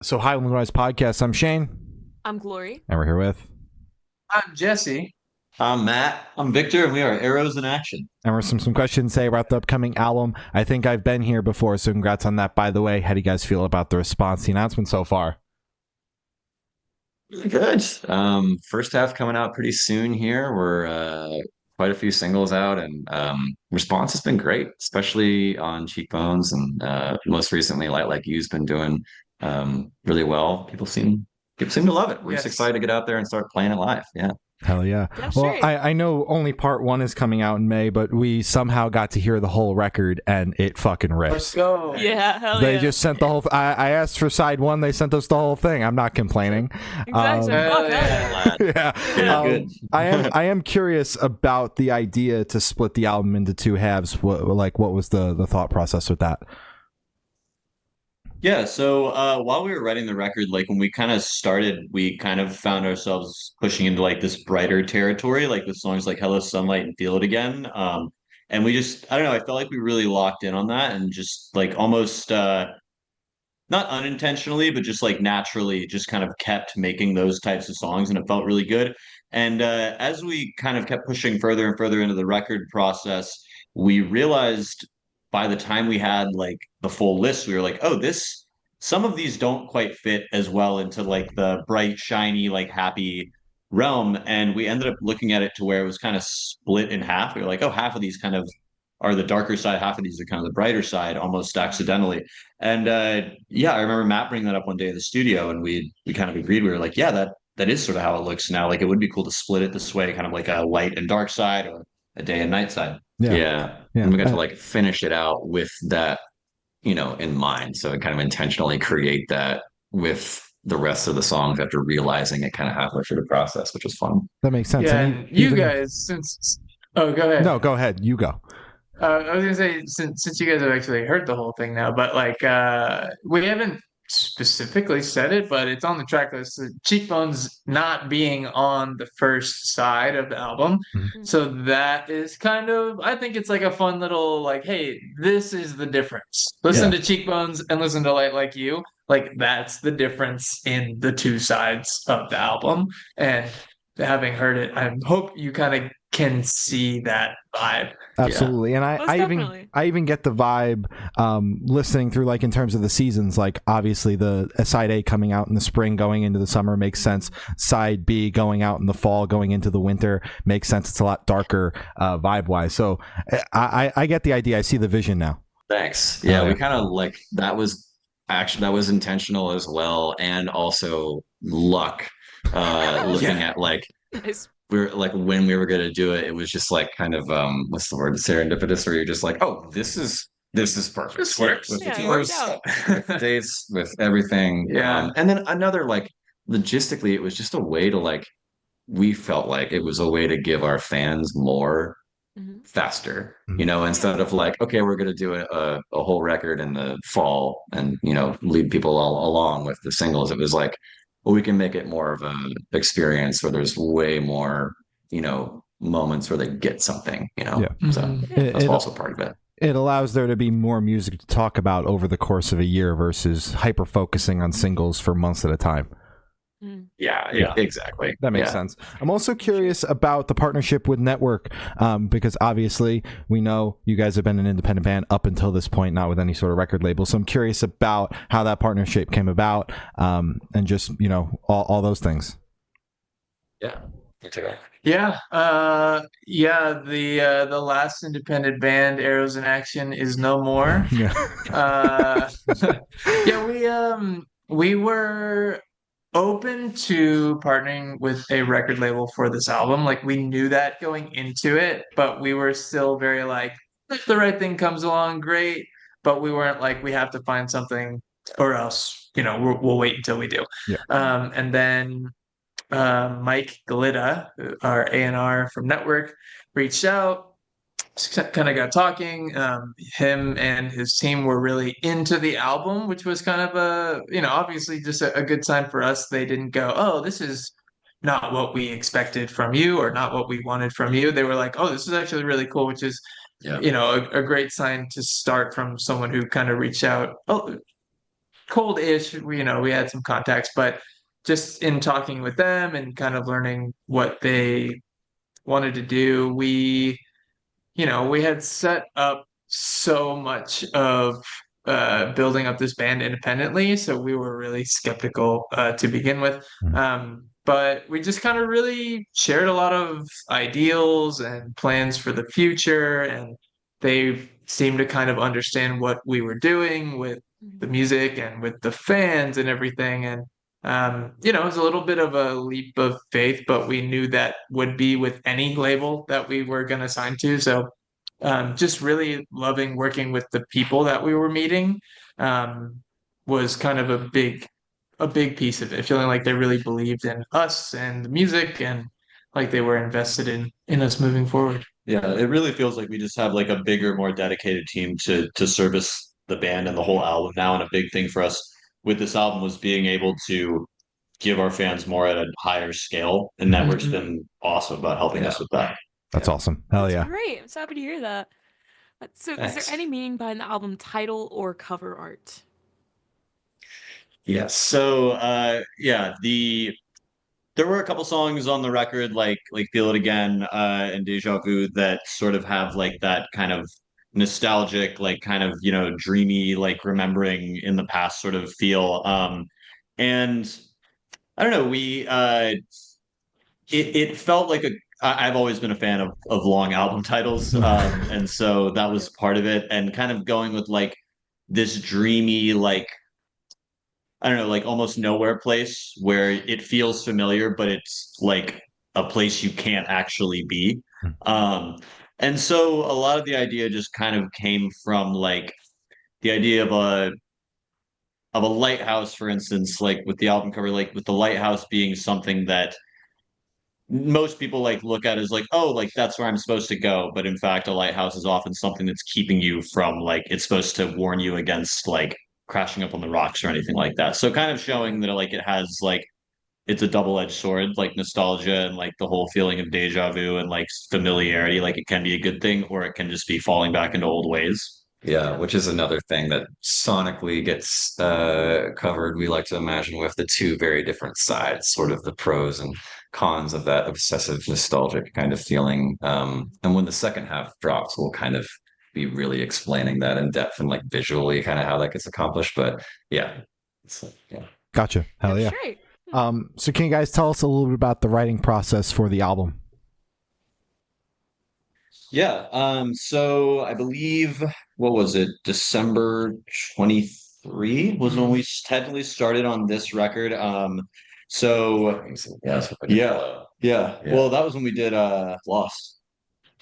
So, hi, Lunar Rise Podcast. I'm Shane, I'm Glory. and we're here with, I'm Jesse. I'm Matt. I'm Victor, and we are Arrows in Action. and we're some questions today about the upcoming album. I think I've been here before, so congrats on that. By the way, how do you guys feel about the response, the announcement so far? Really good. First half coming out pretty soon here. We're quite a few singles out, and response has been great, especially on Cheekbones, and most recently, Light Like You's been doing really well. People seem to love it. We're just Yes. excited to get out there and start playing it live. Yeah. Hell yeah. That's Well, right. I know only part one is coming out in May, but we somehow got to hear the whole record, and it fucking Let's rips. go. Yeah, hell They yeah. just sent the whole. I asked for side one. They sent us the whole thing. I'm not complaining. Exactly. Hell Fuck yeah. yeah. Yeah. Yeah, good. I am curious about the idea to split the album into two halves. What was the thought process with that? Yeah, so while we were writing the record, like when we kind of started, we kind of found ourselves pushing into like this brighter territory, like with songs like Hello Sunlight and Feel It Again. And we just, I don't know, I felt like we really locked in on that and just like almost not unintentionally, but just like naturally just kind of kept making those types of songs and it felt really good. And as we kind of kept pushing further and further into the record process, we realized by the time we had like the full list, we were like, oh, some of these don't quite fit as well into like the bright, shiny, like happy realm. And we ended up looking at it to where it was kind of split in half. We were like, oh, half of these kind of are the darker side, half of these are kind of the brighter side, almost accidentally. And yeah, I remember Matt bringing that up one day in the studio, and we kind of agreed. We were like, yeah, that is sort of how it looks now. Like it would be cool to split it this way, kind of like a light and dark side or a day and night side. Yeah. Yeah. Yeah. And we got to like finish it out with that, in mind. So kind of intentionally create that with the rest of the songs after realizing it kind of halfway through the process, which was fun. That makes sense. Yeah, And and you even- guys, since oh, go ahead. No, go ahead. You go. I was gonna say since you guys have actually heard the whole thing now, but like we haven't specifically said it, but it's on the track list. Cheekbones not being on the first side of the album, Mhm. so that is kind of I think it's like a fun little like, hey, this is the difference. Listen to Cheekbones and listen to Light Like You. Like that's the difference in the two sides of the album, and having heard it, I hope you kind of can see that vibe. Absolutely. And Most definitely. I even get the vibe listening through, like, in terms of the seasons. Like, obviously the side A coming out in the spring going into the summer makes sense. Side B going out in the fall going into the winter makes sense. It's a lot darker vibe wise. So I get the idea. I see the vision now. Thanks. Yeah, Oh, yeah. we kind of like that was intentional as well, and also luck. Looking Yeah. at like Nice. we were like when we were gonna do it, it was just like kind of what's the word, serendipitous, where you're just like, oh, this is perfect. This works. With Yeah, the it worked tours, with dates, with everything. Yeah. And then another like logistically, it was just a way to like we felt like it was a way to give our fans more Mhm. faster, Mhm. instead of like, okay, we're going to do a whole record in the fall and, lead people all along with the singles. It was like, well, we can make it more of an experience where there's way more, moments where they get something, Yeah. So Mhm. that's It, also part of it. it allows there to be more music to talk about over the course of a year versus hyper focusing on singles for months at a time. Mhm. Yeah, Yeah. exactly. That makes Yeah. sense. I'm also curious about the partnership with Network, because obviously we know you guys have been an independent band up until this point, not with any sort of record label. So I'm curious about how that partnership came about, and just all those things. Yeah. Me too. Yeah. Yeah, the last independent band, Arrows in Action, is no more. Yeah. Uh yeah, we were open to partnering with a record label for this album. Like we knew that going into it, but we were still very like, if the right thing comes along, great. But we weren't like, we have to find something or else, we'll wait until we do. Yeah. And then Mike Galita, our A&R from Network, reached out, kind of got talking. Him and his team were really into the album, which was kind of obviously just a good sign for us. They didn't go, oh, this is not what we expected from you or not what we wanted from you. They were like, oh, this is actually really cool, which is, Yeah. a great sign to start from someone who kind of reached out cold-ish. We had some contacts, but just in talking with them and kind of learning what they wanted to do, we had set up so much of building up this band independently, so we were really skeptical to begin with. But we just kind of really shared a lot of ideals and plans for the future, and they seemed to kind of understand what we were doing with the music and with the fans and everything. And it was a little bit of a leap of faith, but we knew that would be with any label that we were going to sign to. So just really loving working with the people that we were meeting was kind of a big piece of it. Feeling like they really believed in us and the music, and like they were invested in us moving forward. Yeah, it really feels like we just have like a bigger, more dedicated team to service the band and the whole album now. And a big thing for us with this album was being able to give our fans more at a higher scale. And Network's been awesome about helping us with that. That's awesome. Hell That's yeah. great. I'm so happy to hear that. So, is there any meaning behind the album title or cover art? Yes. So there were a couple songs on the record like Feel It Again and Deja Vu that sort of have like that kind of nostalgic, like kind of, dreamy, like remembering in the past sort of feel. And I don't know, it felt like I've always been a fan of long album titles. And so that was part of it, and kind of going with like this dreamy, like I don't know, like almost nowhere place where it feels familiar, but it's like a place you can't actually be. And so a lot of the idea just kind of came from like the idea of a lighthouse, for instance, like with the album cover, like with the lighthouse being something that most people like look at as like, oh, like that's where I'm supposed to go. But in fact, a lighthouse is often something that's keeping you from like it's supposed to warn you against like crashing up on the rocks or anything like that. So kind of showing that like it has like it's a double-edged sword, like nostalgia and like the whole feeling of deja vu and like familiarity. Like it can be a good thing, or it can just be falling back into old ways. Yeah, which is another thing that sonically gets covered. We like to imagine with the two very different sides, sort of the pros and cons of that obsessive nostalgic kind of feeling. And when the second half drops, we'll kind of be really explaining that in depth and like visually kind of how that gets accomplished. But yeah, yeah. Gotcha. Hell yeah. Great. So can you guys tell us a little bit about the writing process for the album? Yeah. So I believe, what was it? December 23 was when we technically started on this record. So Yeah. yeah. Well, that was when we did Lost.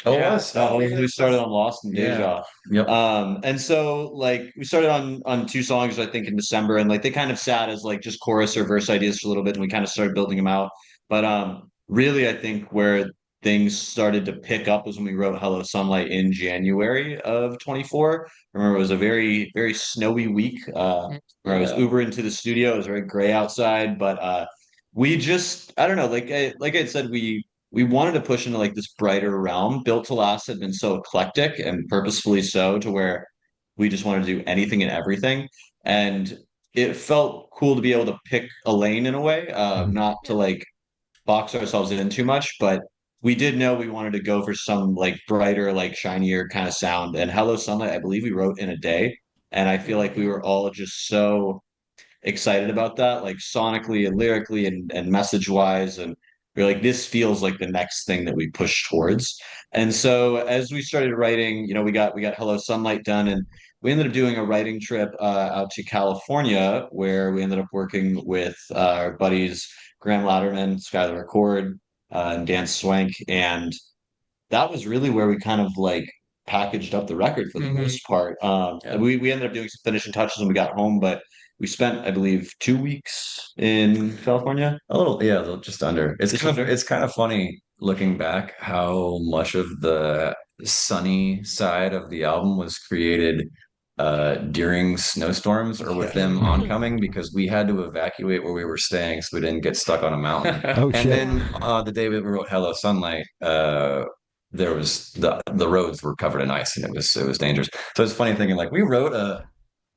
Oh, Yeah. was That was when we started on Lost and Deja. Yep. And so like we started on two songs, I think, in December, and like they kind of sat as like just chorus or verse ideas for a little bit, and we kind of started building them out. But really I think where things started to pick up was when we wrote Hello Sunlight in January of 24. I remember it was a very, very snowy week where I was Ubering to the studio. It was very gray outside, but we just I don't know, like I said, we wanted to push into like this brighter realm. Built to Last had been so eclectic and purposefully so to where we just wanted to do anything and everything. And it felt cool to be able to pick a lane in a way, not to like box ourselves in too much, but we did know we wanted to go for some like brighter, like shinier kind of sound. And Hello Sunlight, I believe we wrote in a day. And I feel like we were all just so excited about that, like sonically and lyrically and message wise. And we're like, this feels like the next thing that we push towards. And so as we started writing, we got Hello Sunlight done, and we ended up doing a writing trip out to California, where we ended up working with our buddies Graham Louderman, Skylar Accord, and Dan Swank, and that was really where we kind of like packaged up the record for the most part. We ended up doing some finishing touches when we got home, but we spent, I believe, 2 weeks in California. A little, yeah, just under. It's kind of funny looking back how much of the sunny side of the album was created during snowstorms or with them oncoming, because we had to evacuate where we were staying so we didn't get stuck on a mountain. Oh, And shit. then the day we wrote Hello Sunlight, there was the roads were covered in ice and it was dangerous. So it's funny thinking like we wrote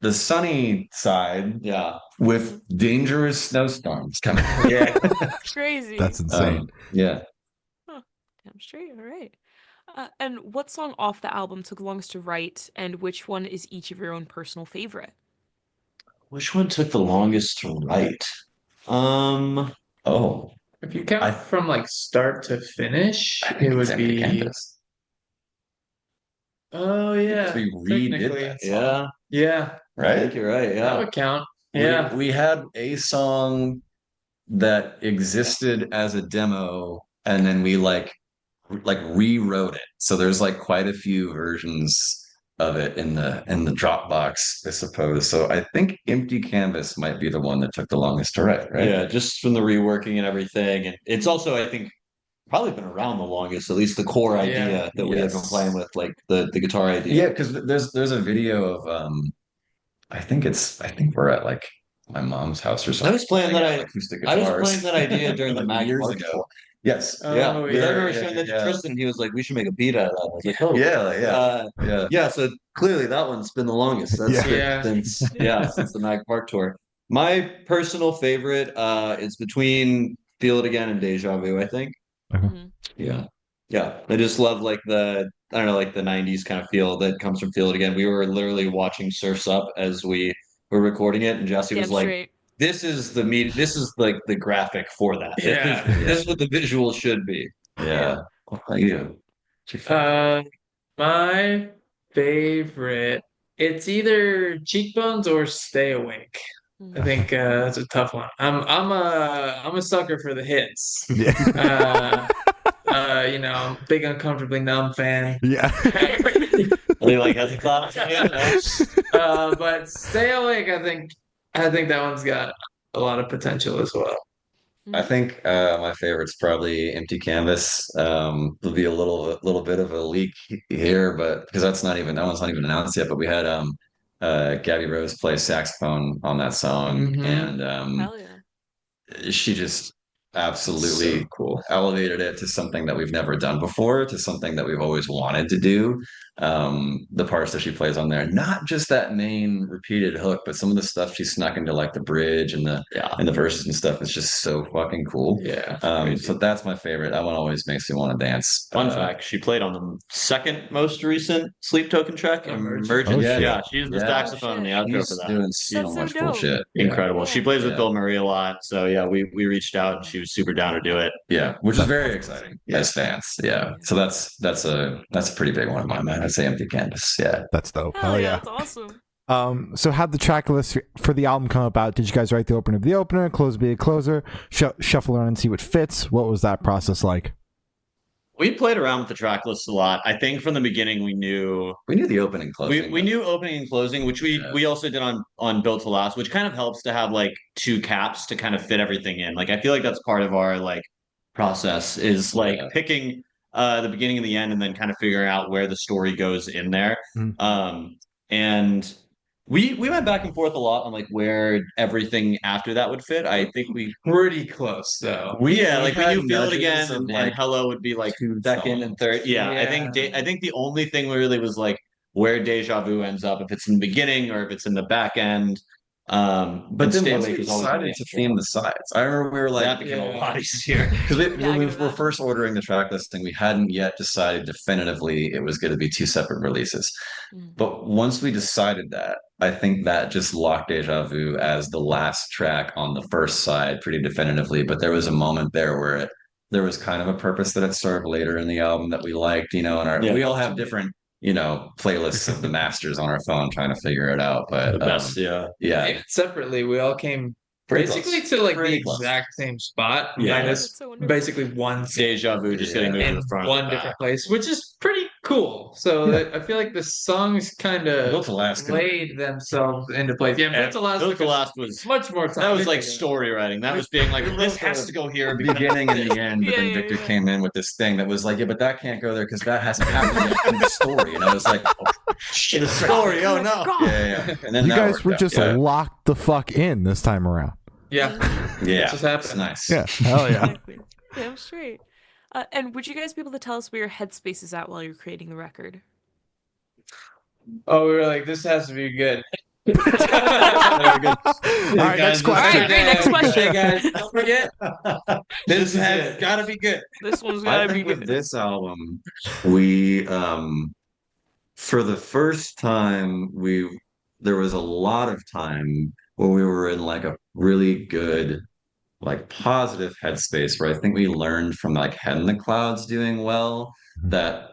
the sunny side Yeah. with dangerous snowstorms coming. Yeah. That's crazy. That's insane. Yeah. Damn straight. All right. And what song off the album took longest to write, and which one is each of your own personal favorite? Which one took the longest to write? Oh, If you count I- from like start to finish, I it think it's would Empty be. Canvas. Oh yeah, We redid technically. that song, Yeah. Yeah, I right? think you're right. that Yeah. would count. We- Yeah. we had a song that existed as a demo, and then we like rewrote it. So there's like quite a few versions of it in the Dropbox, I suppose. So I think Empty Canvas might be the one that took the longest to write, right? Yeah, just from the reworking and everything. And it's also, I think, probably been around the longest, at least the core idea that we had been Yes. playing with, like the guitar idea. Yeah, because there's a video of I think we're at like my mom's house or something. I was playing that acoustic I was guitars. playing that idea during the like Mag years Mark ago. tour. Yes. Yeah, Oh, because I remember yeah, showing that to yeah. Tristan. He was like, "We should make a beat out of that." I was like, "Oh, Yeah. Yeah. yeah." So clearly, that one's been the longest. That's Yeah. Yeah. since the Mag Park tour. My personal favorite is between "Feel It Again" and "Deja Vu." I think. Mhm. Yeah, yeah. I just love like the I don't know, like the '90s kind of feel that comes from "Feel It Again." We were literally watching Surfs Up as we were recording it, and Jesse Damn was like, straight. this is like the graphic for that. Yeah. This is what the visual should be. Yeah. What about you? What's your favorite? My favorite. It's either Cheekbones or Stay Awake. I think that's a tough one. I'm a sucker for the hits. Yeah. I'm a big Uncomfortably Numb fan. Yeah. Really like has a clap. But Stay Awake, I think that one's got a lot of potential as well. I think my favorite's probably Empty Canvas. There'll be a little bit of a leak here, but because that one's not even announced yet. But we had Gabby Rose play saxophone on that song, Mhm. and Hell yeah. she just absolutely So cool. elevated it to something that we've never done before, to something that we've always wanted to do. The parts that she plays on there, not just that main repeated hook, but some of the stuff she snuck into like the bridge and the verses and stuff is just so fucking cool. Yeah. So that's my favorite. That one always makes me want to dance. Fun fact: she played on the second most recent Sleep Token track, Emergence. Emergence. Oh, shit. Yeah, she used the Yeah. saxophone in the outro She's for that. doing so That's so much cool dope. shit. Incredible. Yeah. She plays with Yeah. Bill Murray a lot, so yeah, we reached out and she was super down to do it. Yeah, which is very exciting as fans. Yeah, so that's a pretty big one of mine, man. I'd say Empty Canvas. Yeah. That's dope. Hell Hell yeah, yeah. that's awesome. So how'd the track list for the album come about? Did you guys write the opener of the opener, close be a closer, shuffle around and see what fits? What was that process like? We played around with the track list a lot. I think from the beginning we knew The opening closing. we knew opening and closing, which we also did on Built to Last, which kind of helps to have like two caps to kind of fit everything in. Like I feel like that's part of our like process is like picking the beginning and the end and then kind of figuring out where the story goes in there. And we went back and forth a lot on like where everything after that would fit. I think we Pretty close though. we knew had Feel It nudges Again of, and like, Hello would be like two second songs. and third. Yeah, I think I think the only thing really was like where Deja Vu ends up, if it's in the beginning or if it's in the back end. But and then Stay once Awake we is always decided the to intro. theme the sides, I remember we were like, That became a lot easier. because Yeah, I when can we were imagine. first ordering the track listing, we hadn't yet decided definitively it was going to be two separate releases. But once we decided that, I think that just locked Deja Vu as the last track on the first side pretty definitively. But there was a moment there where there was kind of a purpose that it served later in the album that we liked, and we all have different, playlists of the masters on our phone trying to figure it out. But The best, yeah. yeah, Separately, we all came Pretty basically close. to like Pretty the close. exact same spot. Yeah. Minus That's so wonderful. basically one Deja Vu just getting moved to in the front. one of the different back. place, which is pretty cool. So I feel like the songs kind Built of to Last. laid themselves into place. Yeah, Built to Last. Built took to us Last was much more time. that was like story writing. That was being like We this wrote has the- to go here The because beginning and the end, but then Yeah, Victor yeah. came in with this thing that was like, yeah, but that can't go there because that hasn't happened yet in the story. And I was like, oh, shit. the story. Oh no. God. Yeah. And then You that guys worked were out. just locked the fuck in this time around. Yeah, yeah, just happened. it's nice. Yeah. Hell yeah. Exactly. Damn straight. And would you guys be able to tell us where your headspace is at while you're creating the record? Oh, we were like, this has to be good. Very good. All right, next All right, question. great. Next question. Okay, guys, don't forget. This is has it. got to be good. This one's I gotta be think with good. this album, we for the first time there was a lot of time where we were in like a really good like positive headspace where I think we learned from like Head in the Clouds doing well that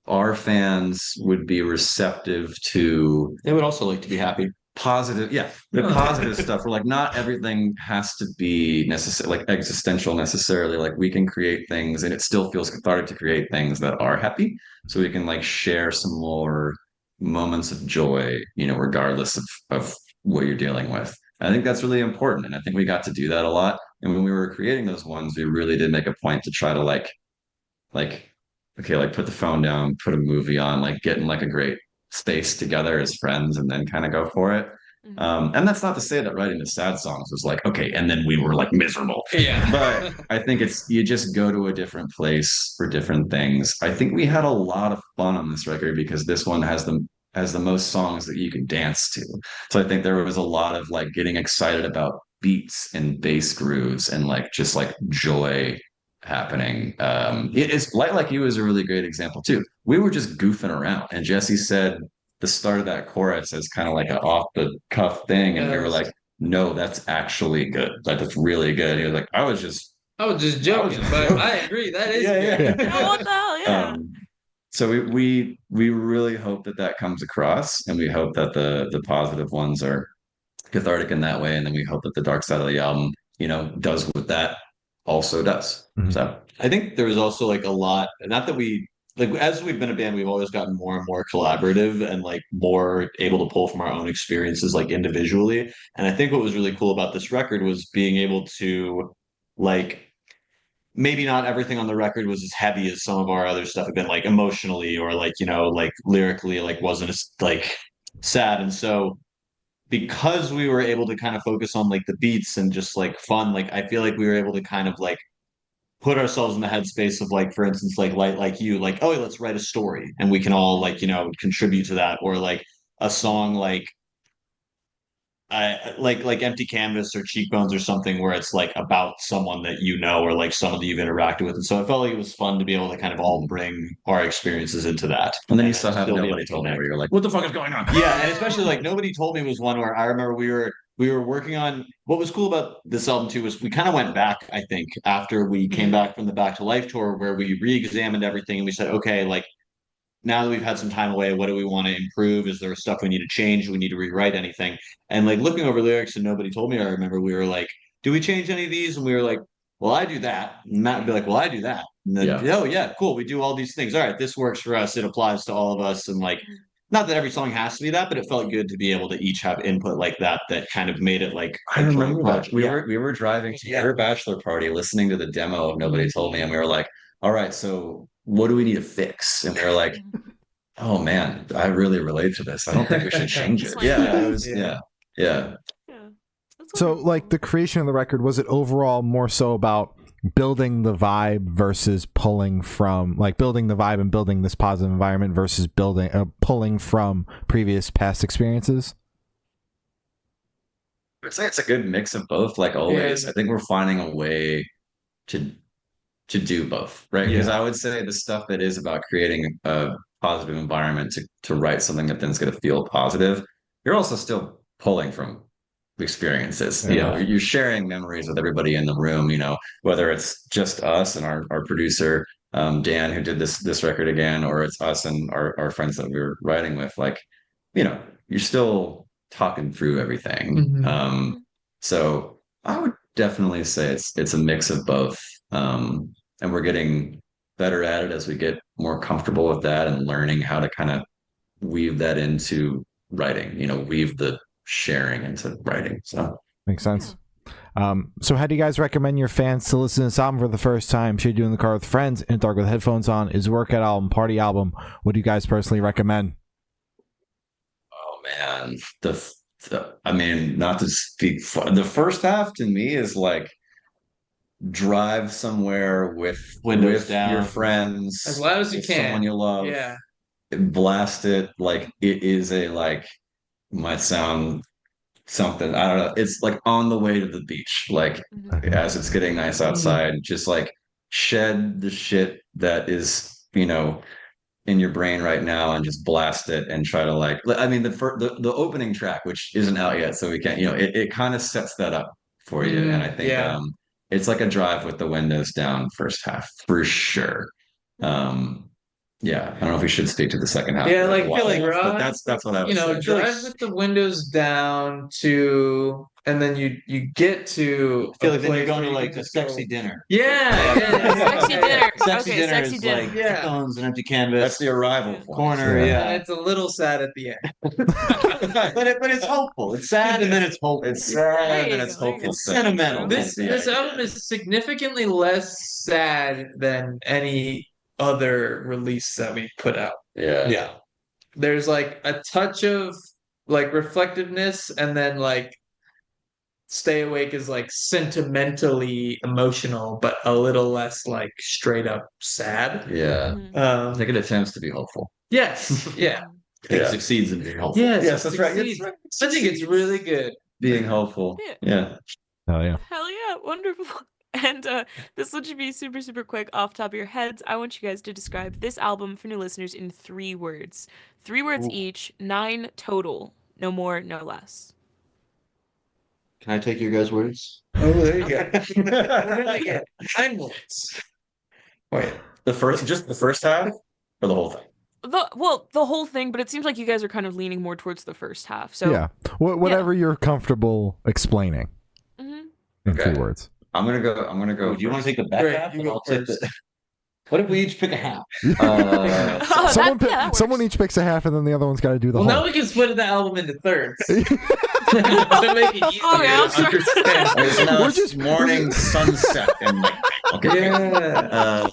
our fans would be receptive to They would also like to be happy. positive, yeah, the positive stuff. Where like not everything has to be necessary, like existential necessarily. Like we can create things, and it still feels cathartic to create things that are happy. So we can like share some more moments of joy, regardless of what you're dealing with. I think that's really important, and I think we got to do that a lot. And when we were creating those ones, we really did make a point to try to like okay, like put the phone down, put a movie on, like get in like a great space together as friends and then kind of go for it. And that's not to say that writing the sad songs was like, okay, and then we were like miserable. Yeah. But I think it's you just go to a different place for different things. I think we had a lot of fun on this record because this one has the most songs that you can dance to. So I think there was a lot of like getting excited about beats and bass grooves and like just like joy happening. It's Like You is a really great example too. We were just goofing around, and Jesse said the start of that chorus as kind of like an off the cuff thing, and we were like, "No, that's actually good. Like that's really good." He was like, "I was just joking, but joking." I agree. That is Yeah, good. yeah. Oh, what the hell? Yeah. So we really hope that comes across, and we hope that the positive ones are cathartic in that way, and then we hope that the dark side of the album, does what that also does. Mhm. So I think there was also like a lot, not that we like as we've been a band, we've always gotten more and more collaborative and like more able to pull from our own experiences like individually. And I think what was really cool about this record was being able to like maybe not everything on the record was as heavy as some of our other stuff had been like emotionally or like, like lyrically, like wasn't as like sad. And so because we were able to kind of focus on like the beats and just like fun, like I feel like we were able to kind of like put ourselves in the headspace of like, for instance, like Light Like You, like, oh, let's write a story and we can all like, contribute to that. Or like a song like I like Empty Canvas or Cheekbones or something where it's like about someone that you know or like someone that you've interacted with. And so I felt like it was fun to be able to kind of all bring our experiences into that. and then you still have be able Nobody to Told Me connect. where you're like, what the fuck is going on? Yeah, and especially like Nobody Told Me was one where I remember we were working on what was cool about this album too was we kind of went back, I think, after we came back from the Back to Life tour where we re-examined everything and we said, okay, like now that we've had some time away, what do we want to improve? Is there stuff we need to change? Do we need to rewrite anything? And like looking over lyrics and Nobody Told Me, I remember we were like, do we change any of these? And we were like, well, I do that. And Matt would be like, well, I do that. And then, Yeah. oh yeah, cool. We do all these things. All right, this works for us. It applies to all of us. And like, not that every song has to be that, but it felt good to be able to each have input like that kind of made it like I a joint remember that. project. We Yeah. were driving to Yeah. your bachelor party, listening to the demo of Nobody Told Me, and we were like, all right, so what do we need to fix? And we were like, oh man, I really relate to this. I don't think we should change it. It's like- Yeah, it was, Yeah. yeah. Yeah. That's So, wonderful. like the creation of the record, was it overall more so about building the vibe versus pulling from, like building the vibe and building this positive environment versus pulling from previous past experiences? I'd say it's a good mix of both, like always. Yeah. I think we're finding a way to do both, right? Because I would say the stuff that is about creating a positive environment to write something that then's going to feel positive, you're also still pulling from experiences. Yeah. You're sharing memories with everybody in the room, whether it's just us and our producer, Dan, who did this record again, or it's us and our friends that we were writing with, like, you're still talking through everything. Mhm. So I would definitely say it's a mix of both. And we're getting better at it as we get more comfortable with that and learning how to kind of weave that into writing, weave the sharing into writing. So Makes sense. So how do you guys recommend your fans to listen to this album for the first time? Should you do in the car with friends, in the dark with headphones on? Is workout album, party album? What do you guys personally recommend? oh man, I mean, not to speak the first half to me is like drive somewhere with Windows down. your friends As loud as you with can. someone you love, Yeah. blast it like it is a like might sound something. I don't know. It's like on the way to the beach, like Mhm. as it's getting nice outside, just like shed the shit that is, in your brain right now and just blast it and try to like, I mean, the opening track, which isn't out yet, so we can't, it kind of sets that up for you. And I think Yeah. it's like a drive with the windows down first half for sure. Yeah, I don't know if we should speak to the second half. Yeah, of like, it, feel like but Rod, that's what I would say. drive with the windows down to, and then you get to I feel a like then you're place going where to you like can a just go- sexy dinner. Yeah, Sexy dinner. Sexy Okay, dinner sexy is dinner. like Yeah. stones, an empty canvas. That's the arrival Yeah. point. corner, Yeah. yeah. And it's a little sad at the end. but it's hopeful. It's sad and then it's hopeful. It's There sad you and it's go, there you hopeful. go. It's sentimental. This That's the this idea. album is significantly less sad than any other release that we put out. Yeah. Yeah. There's like a touch of like reflectiveness, and then like Stay Awake is like sentimentally emotional, but a little less like straight up sad. Yeah. Mhm. I think it attempts to be hopeful. Yes, yeah, It Yeah. succeeds in being helpful. yes, Yes, that's right. succeeds. That's I think it's really good. being hopeful. Yeah. Yeah. Oh yeah. Hell yeah, wonderful. And this will just be super, super quick off the top of your heads. I want you guys to describe this album for new listeners in 3 words. 3 words each, 9 total. No more, no less. Can I take your guys' words? Oh, there you go. 9 words. Wait, Just the first half or the whole thing? The whole thing, but it seems like you guys are kind of leaning more towards the first half. So Yeah. Whatever you're comfortable explaining Mhm. in Okay. 3 words. I'm gonna go. Do you want to take the back Great, half? you And go I'll take first. the. What if we each pick a half? Uh, Oh, someone that someone works. each picks a half, and then the other one's got to do the well, now whole. we can split the album into thirds to make it easier Oh, yeah, I'm to sorry. understand. okay, so now We're it's just- morning, sunset, and night. Okay. Yeah.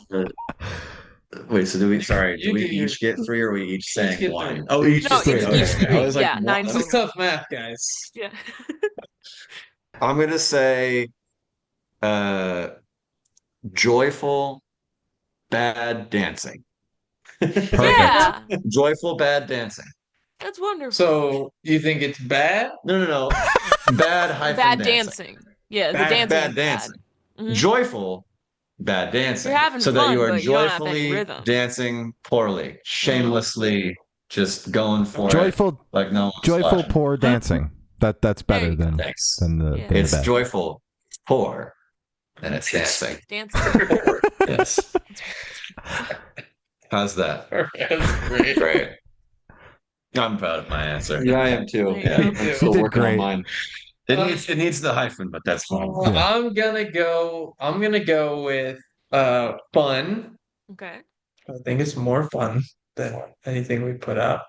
Wait. So do we? Sorry. Do You we do your- each get 3, or are we each saying get 1? 3. Oh, each No, is it's 3. each Okay. 3. I was like, Yeah, what? 9 This total. is tough math, guys. Yeah. I'm gonna say, joyful, bad dancing. Yeah. Joyful, bad dancing. That's wonderful. So you think it's bad? No. Bad hyphen bad dancing. dancing. Yeah, the Bad- dancing. Bad is dancing. Mhm. Joyful, bad dancing. You're having so that fun, you are but you don't have any joyfully rhythm. dancing poorly, shamelessly, just going for it Joyful, like no one's joyful, watching. poor dancing. That's better you go. than Thanks. the. Yeah. Than It's the bad. joyful, poor, and it's dancing. Dancing. Yes. How's that? That's great. Great. I'm proud of my answer. Yeah, I am too. There you go. I'm still You did working on great. mine. It needs the hyphen, but that's fine. Yeah. I'm gonna go with fun. Okay. I think it's more fun than anything we put out.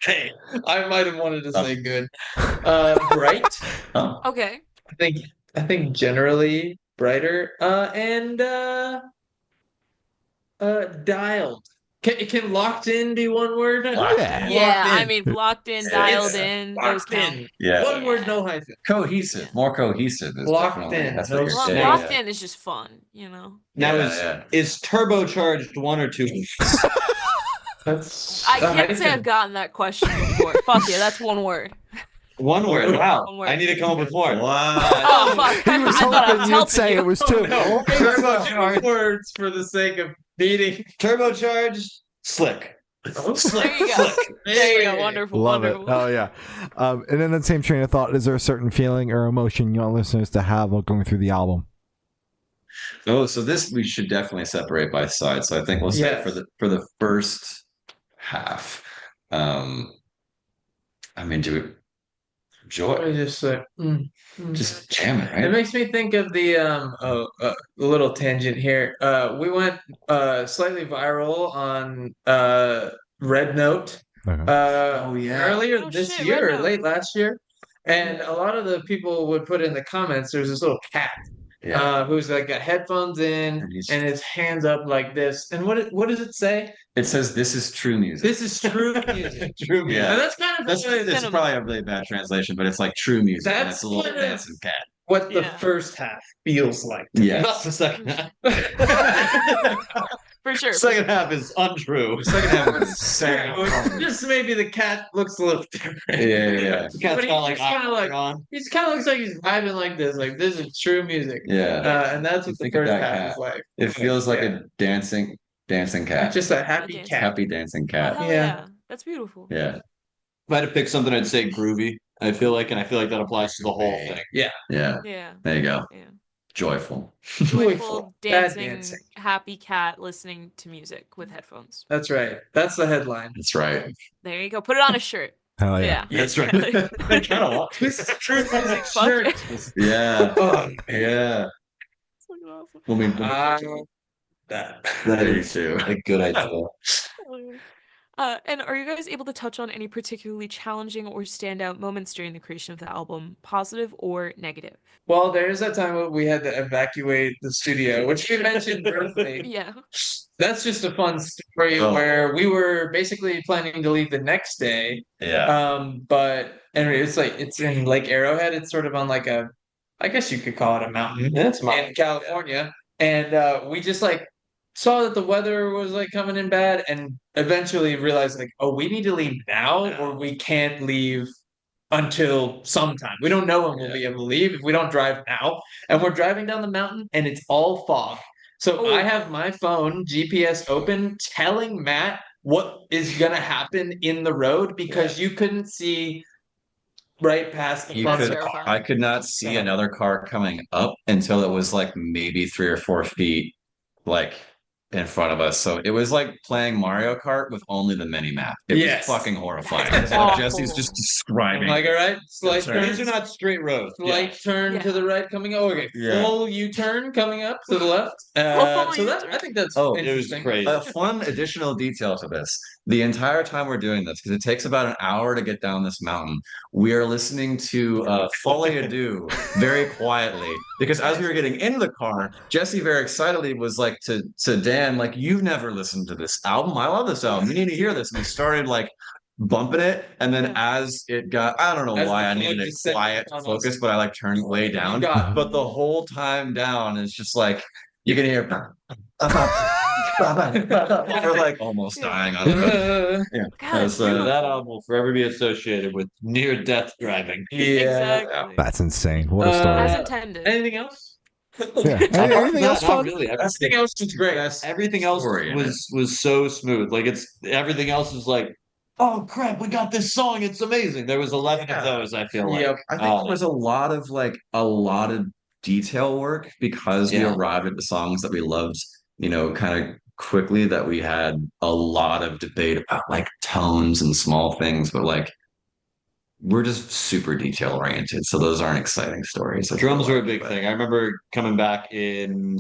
Hey, I might have wanted to say good. Bright. Oh, Okay. I think generally brighter. And dialed. Can locked in be one word? Yeah. Yeah, Locked I in. mean, locked in, It's dialed in, those locked count. in. yeah. One word, no hyphen. Cohesive, more cohesive. Is Locked definitely- in, That's no what you're Lo- saying. Yeah, Locked yeah. in is just fun, you know. Now Yeah, is turbocharged 1 or 2? That's I a can't say hyphen. I've gotten that question before. Fuck yeah, that's one word. 1 word. Wow. 1 word. I need to come up with more. Wow. Oh fuck! He was I thought I hoping was you'd helping say you. it was 2. No, Turbocharged. words for the sake of beating. Turbocharged, slick. There you go. There you go. Wonderful. Love it. wonderful. Oh yeah. And then that same train of thought. Is there a certain feeling or emotion you want listeners to have while going through the album? Oh, so this we should definitely separate by side. So I think we'll say Yes. for the first half. I mean, do it joy. I just Just jam it, It right? makes me think of the a little tangent here. We went slightly viral on Red Note Okay. Oh, yeah. earlier Oh, this shit, year, Red or Note. late last year. And a lot of the people would put in the comments, there's this little cat Yeah. who's like got headphones in And he's- and his hands up like this. And what does it say? It says this is true music. This is true music. True. Yeah. And that's kind of That's what it this is Cinema. probably a really bad translation, but it's like true music. And That's it's a little kinda- dancing cat. what the Yeah. first half feels like. Yeah. Not the second half. For sure. Second half is untrue. Second half was insane. Just maybe the cat looks a little different. Yeah. The cat's But got like he's kinda like- on. He kind of looks like he's vibing like this is true music. Yeah. And that's You what the think of first that half cat. is like. It feels like Yeah. a dancing cat. Just a happy dancing cat. Happy dancing Oh, cat. hell Yeah. yeah. That's beautiful. Yeah. If I had to pick something, I'd say groovy. I feel like that applies to the whole thing. Yeah. Yeah. There you go. Yeah. Joyful. Joyful, Bad dancing, happy cat listening to music with headphones. That's right. That's the headline. That's right. There you go. Put it on a shirt. Hell yeah. Yeah. That's right. Like, Kind of want. This is a true music fuck shirt. it. Yeah. Oh, Yeah. It's fucking awesome. We'll be that. that is too. A good idea. And are you guys able to touch on any particularly challenging or standout moments during the creation of the album, positive or negative? Well, there's that time when we had to evacuate the studio, which we mentioned briefly. Yeah. That's just a fun story Oh. where we were basically planning to leave the next day. Yeah. But anyway, it's in Lake Arrowhead. It's sort of on like I guess you could call it a mountain That's in California. And we just like saw that the weather was like coming in bad and eventually realized like, oh, we need to leave now or we can't leave until sometime. We don't know when we'll be able to leave if we don't drive now. And we're driving down the mountain and it's all fog. So Oh. I have my phone GPS open telling Matt what is gonna happen in the road because you couldn't see right past the You front of could, the car. terrifying. I could not see another car coming up until it was like maybe 3 or 4 feet like in front of us. So it was like playing Mario Kart with only the mini map. It Yes. was fucking horrifying. That's It's like awful. Jesse's just I'm describing. like, all right, slight That's right. turn, These are not straight roads. slight turn to Yeah. the right coming. Oh, okay, Yeah. full U-turn coming up to the left. Full So that U-turn. I think that's Oh, It was interesting. crazy. A fun additional detail to this. The entire time we're doing this, because it takes about an hour to get down this mountain, we are listening to Folie à Deux very quietly. Because as we were getting into the car, Jesse very excitedly was like to Dan, like, you've never listened to this album. I love this album. You need to hear this. And we started like bumping it. And then Yeah. as it got, I don't know As why the I flow needed it descended quiet on us. focus, but I like turned it way down. got- But the whole time down, it's just like you can hear we're like almost dying on it. Yeah. God, That's, beautiful. That album will forever be associated with near-death driving. Exactly. That's insane. What a story. As Uh, intended. Anything else? Yeah. Anything else Not fun? really. Everything else is great. Everything else Story in was so smooth. Like everything else was like, oh crap, we got this song. It's amazing. There was 11 Yeah. of those. I feel like. Yep. I think there was a lot of detail work because we Yeah. arrived at the songs that we loved, kind of quickly, that we had a lot of debate about like tones and small things, but like we're just super detail oriented. So those aren't exciting stories. That's Drums what I were a like big about it. thing. I remember coming back in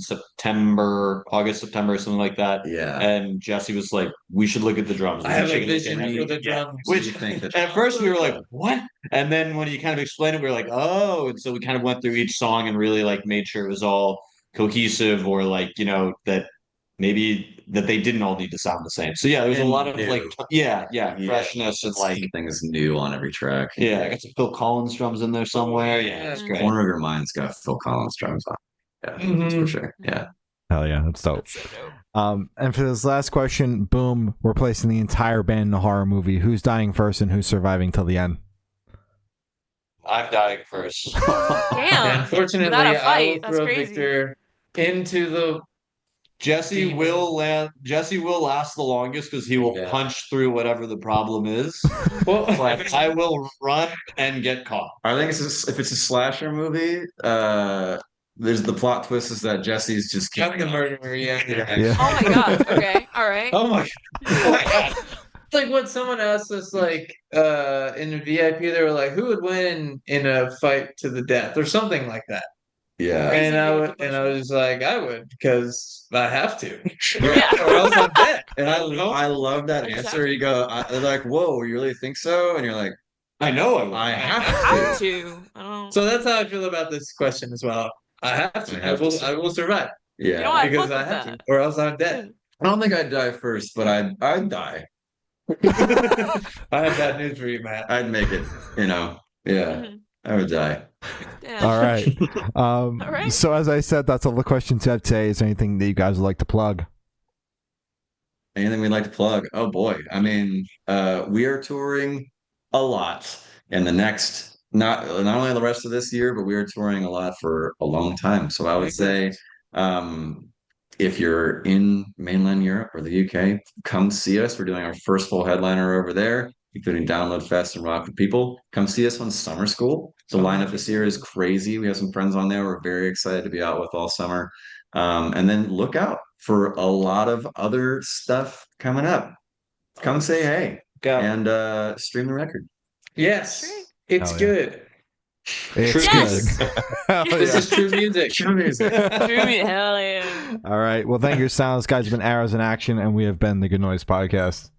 August, September, something like that. Yeah. And Jesse was like, "We should look at the drums." I have We a should look vision at for the it." Yeah. drums. Which You think that at first we were like, "What?" And then when you kind of explained it, we were like, "Oh!" And so we kind of went through each song and really like made sure it was all cohesive, or like that maybe that they didn't all need to sound the same. So yeah, there was a And lot of new. like freshness and Let's like keep things new on every track. I got some Phil Collins drums in there somewhere. Yeah, it's great. Corner of your mind's got Phil Collins drums on. Yeah, that's for Mhm. sure. Yeah. Hell yeah, that's dope. That's so dope. And for this last question, boom, we're placing the entire band in a horror movie. Who's dying first and who's surviving till the end? I'm dying first. Damn. Unfortunately, Without a I will fight, that's throw crazy. Victor into the. Jesse Demon. will land. Jesse will last the longest because he will Yeah. punch through whatever the problem is. Well, But I will run and get caught. I think if it's a slasher movie, there's the plot twist is that Jesse's just I'm killing the him. murderer. Yeah. Yeah. Oh my god. Okay. All right. Oh my god. It's like what someone asked us, like in the VIP, they were like, "Who would win in a fight to the death?" or something like that. Yeah. And I Crazy would, and I question. was like, "I would because I have to, Yeah. or else I'm dead." And I love that answer. Exactly. You go, they're like, "Whoa, you really think so?" And you're like, I know I will. "I have Have to." to. I don't. So that's how I feel about this question as well. I have to. I have to. I will survive You know, Yeah. I because fuck I with have that. to, or else I'm dead. I don't think I'd die first, but I'd die. I have bad news for you, Matt. I'd make it. Yeah, Mhm. I would die. man. All right. All right. So as I said, that's all the questions I have today. Is there anything that you guys would like to plug? Anything we'd like to plug? Oh boy. I mean, we are touring a lot in the next not only the rest of this year, but we are touring a lot for a long time. So I would say if you're in mainland Europe or the UK, come see us. We're doing our first full headliner over there, including Download Fest and Rock with People. Come see us on Summer School. The lineup this year is crazy. We have some friends on there we're very excited to be out with all summer. And then look out for a lot of other stuff coming up. Come say hey and stream the record. Yes, Great. it's Hell yeah. good. It's Yes. good. Hell This yeah. is true music. True music. True me, hell yeah. All right. Well, thank you, sounds guys. It's been Arrows in Action, and we have been the Good Noise Podcast.